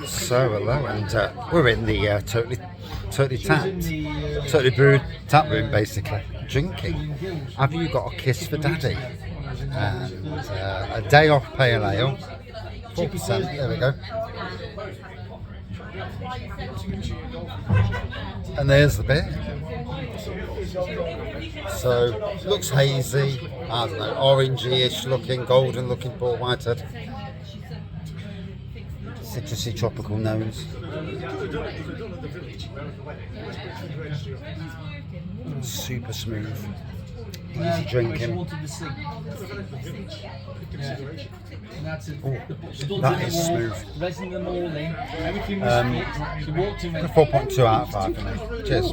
So hello, and we're in the totally tapped, totally brewed tap room, basically drinking. Have you got a kiss for daddy? And a day off pale ale, 4%. There we go. And there's the beer. So looks hazy. I don't know, orangey-ish looking, golden looking Port Whitehead. Citrusy tropical nose. Super smooth. Easy drinking. Ooh, that is smooth. 4.2 out of 5 for me. Cheers.